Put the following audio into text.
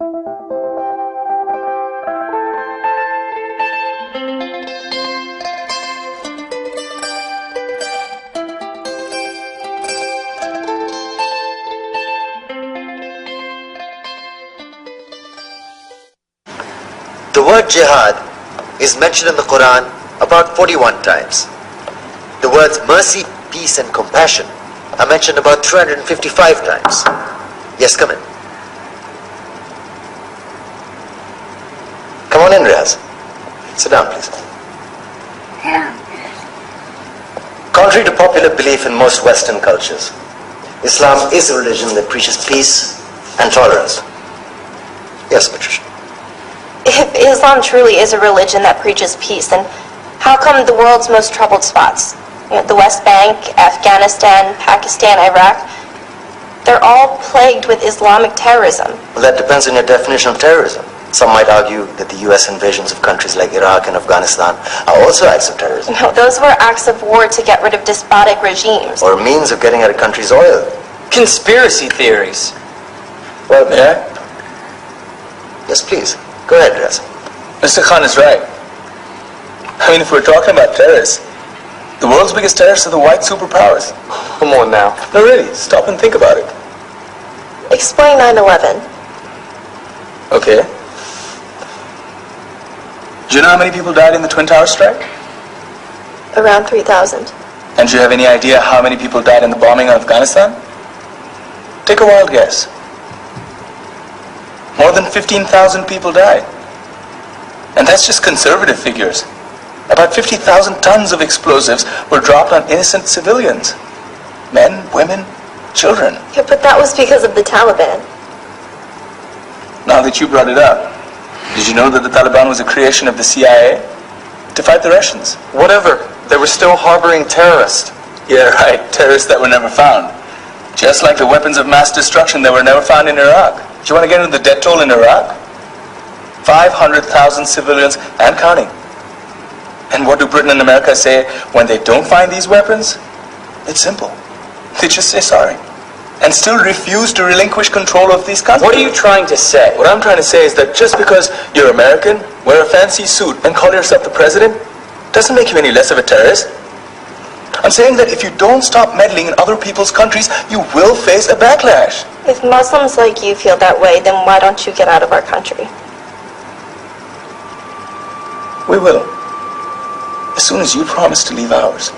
The word jihad is mentioned in the Quran about 41 times. The words mercy, peace and compassion are mentioned about 355 times. Yes, come in. Come on in, Riaz. Sit down, please. Contrary to popular belief in most Western cultures, Islam is a religion that preaches peace and tolerance. Yes, Patricia. If Islam truly is a religion that preaches peace, then how come the world's most troubled spots, the West Bank, Afghanistan, Pakistan, Iraq, they're all plagued with Islamic terrorism? Well, that depends on your definition of terrorism. Some might argue that the US invasions of countries like Iraq and Afghanistan are also acts of terrorism. No, those were acts of war to get rid of despotic regimes. Or a means of getting at a country's oil. Conspiracy theories. Well, may I? Yes, please. Go ahead, Riaz. Mr. Khan is right. I mean, if we're talking about terrorists, the world's biggest terrorists are the white superpowers. Come on now. No, really, stop and think about it. Explain 9/11. Okay. Do you know how many people died in the Twin Towers strike? Around 3,000. And do you have any idea how many people died in the bombing of Afghanistan? Take a wild guess. More than 15,000 people died. And that's just conservative figures. About 50,000 tons of explosives were dropped on innocent civilians. Men, women, children. Yeah, but that was because of the Taliban. Now that you brought it up, did you know that the Taliban was a creation of the CIA to fight the Russians? Whatever. They were still harboring terrorists. Yeah, right. Terrorists that were never found. Just like the weapons of mass destruction that were never found in Iraq. Do you want to get into the death toll in Iraq? 500,000 civilians and counting. And what do Britain and America say when they don't find these weapons? It's simple. They just say sorry. And still refuse to relinquish control of these countries. What are you trying to say? What I'm trying to say is that just because you're American, wear a fancy suit, and call yourself the president, doesn't make you any less of a terrorist. I'm saying that if you don't stop meddling in other people's countries, you will face a backlash. If Muslims like you feel that way, then why don't you get out of our country? We will. As soon as you promise to leave ours.